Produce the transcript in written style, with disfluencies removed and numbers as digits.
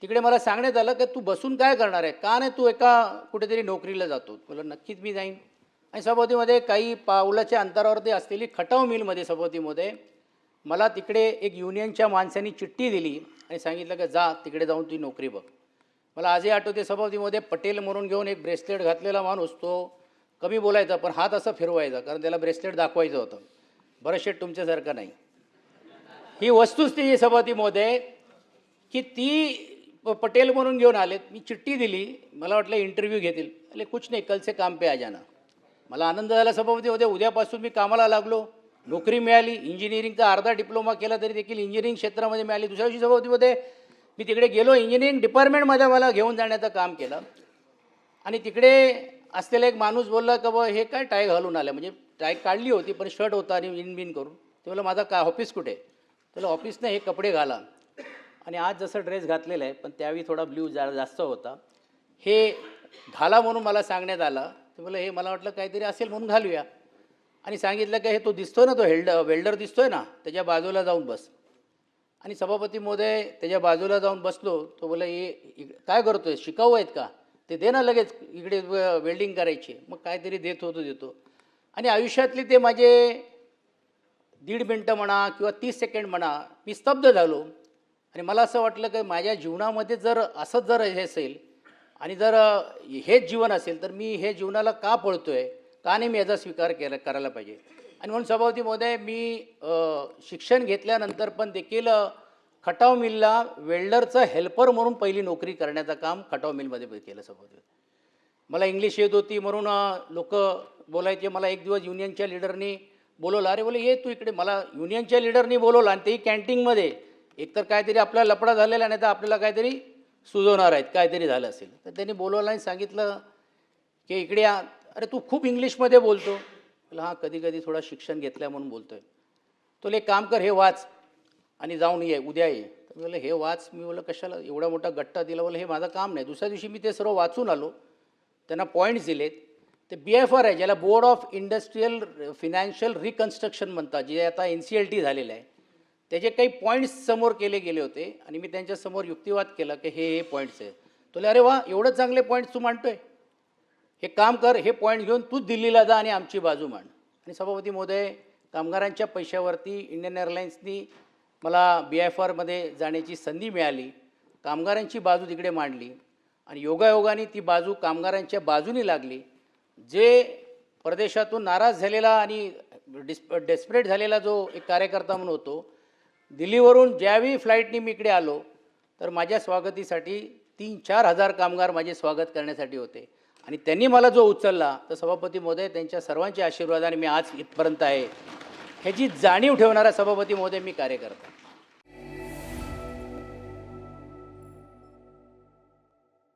तिकडे मला सांगण्यात आलं की तू बसून काय करणार आहे, का नाही तू एका कुठेतरी नोकरीला जातो. मला नक्कीच मी जाईन. आणि सभापतीमध्ये काही पावलाच्या अंतरावरती असलेली खटाव मिलमध्ये सभापतीमध्ये मला तिकडे एक युनियनच्या माणसांनी चिठ्ठी दिली आणि सांगितलं की जा तिकडे जाऊन ती नोकरी बघ. मला आजही आठवते सभापतीमध्ये पटेल म्हणून घेऊन एक ब्रेसलेट घातलेला माणूस, तो कमी बोलायचा पण हात असं फिरवायचा, कारण त्याला ब्रेसलेट दाखवायचं होतं. बरं शेठ तुमच्यासारखं नाही. ही वस्तुस्थिती सभापतीमध्ये की ती पटेल म्हणून घेऊन आलेत. मी चिठ्ठी दिली, मला वाटलं इंटरव्ह्यू घेतील. अरे कुछ नाही, कल से काम पे आ जाना. मला आनंद झाला सभापतीमध्ये. उद्यापासून मी कामाला लागलो, नोकरी मिळाली. इंजिनिअरिंगचा अर्धा डिप्लोमा केला तरी देखील इंजिनिअरिंग क्षेत्रामध्ये मिळाली. दुसऱ्या दिवशी सभापतीमध्ये मी तिकडे गेलो, इंजिनिअरिंग डिपार्टमेंटमध्ये मला घेऊन जाण्याचं काम केलं. आणि तिकडे असलेला एक माणूस बोलला की बा हे काय टाय घालून आलं, म्हणजे टाय काढली होती पण शर्ट होता आणि इनबिन करून. ते बोला माझा काय ऑफिस कुठे? त्याला ऑफिस नाही, हे कपडे घाला. आणि आज जसं ड्रेस घातलेला आहे पण त्यावेळी थोडा ब्ल्यू जास्त होता, हे घाला म्हणून मला सांगण्यात आलं. ते बोला हे मला वाटलं काहीतरी असेल म्हणून घालूया. आणि सांगितलं की हे तो दिसतोय ना, तो वेल्डर दिसतोय ना, त्याच्या बाजूला जाऊन बस. आणि सभापती महोदय त्याच्या बाजूला जाऊन बसलो. तो बोला हे काय करतोय, शिकाऊ आहेत का? ते दे ना लगेच, इकडे वेल्डिंग करायची. मग काहीतरी देतो. आणि आयुष्यातले ते माझे 1.5 मिनटं म्हणा किंवा 30 सेकंड म्हणा, मी स्तब्ध झालो. आणि मला असं वाटलं की माझ्या जीवनामध्ये जर असंच जर हे असेल आणि जर हेच जीवन असेल तर मी हे जीवनाला का पळतोय, का नाही मी याचा स्वीकार करायला पाहिजे. आणि म्हणून सभापती महोदय मी शिक्षण घेतल्यानंतर पण देखील खटाव मिलला वेल्डरचं हेल्पर म्हणून पहिली नोकरी करण्याचं काम खटाव मिलमध्ये केलं सभापती. मला इंग्लिश येत होती म्हणून लोक बोलायचे. मला एक दिवस युनियनच्या लीडरनी बोलवलं. अरे बोले ये तू इकडे. मला युनियनच्या लीडरनी बोलवलं आणि तेही कॅन्टीनमध्ये. एकतर काहीतरी आपला लफडा झालेला, नाही तर आपल्याला काहीतरी सुचवणार आहेत, काहीतरी झालं असेल. तर त्यांनी बोलवलं आणि सांगितलं की इकडे या. अरे तू खूप इंग्लिशमध्ये बोलतो. म्हटलं हां कधी कधी थोडा शिक्षण घेतल्या म्हणून बोलतो आहे. तो एक काम कर, हे वाच आणि जाऊन ये, उद्या ये. तर मी बोललं हे वाच. मी बोललं कशाला एवढा मोठा गट्टा दिला. बोललं हे माझं काम नाही. दुसऱ्या दिवशी मी ते सर्व वाचून आलो, त्यांना पॉईंट्स दिलेत. ते BFR आहे, ज्याला board of industrial financial reconstruction म्हणतात, जे आता NCLT झालेलं आहे. त्याचे काही पॉईंट्स समोर केले गेले होते आणि मी त्यांच्यासमोर युक्तिवाद केला की हे पॉईंट्स आहे. तो अरे वा एवढं चांगले पॉईंट्स तू मांडतोय, हे काम कर, हे पॉईंट घेऊन तूच दिल्लीला जा आणि आमची बाजू मांड. आणि सभापती महोदय कामगारांच्या पैशावरती इंडियन एअरलाइन्सनी मला BFRमध्ये जाण्याची संधी मिळाली. कामगारांची बाजू तिकडे मांडली आणि योगायोगाने ती बाजू कामगारांच्या बाजूने लागली. जे परदेशातून नाराज झालेला आणि डेस्परेट झालेला जो एक कार्यकर्ता म्हणून होतो, दिल्लीवरून ज्यावेळी फ्लाईटनी मी इकडे आलो तर माझ्या स्वागतीसाठी 3-4 हजार कामगार माझे स्वागत करण्यासाठी होते. आणि त्यांनी मला जो उचलला, तर सभापती महोदय त्यांच्या सर्वांच्या आशीर्वादाने मी आज इथपर्यंत आहे. ह्याची जाणीव ठेवणारा सभापती महोदय मी कार्यकर्ता.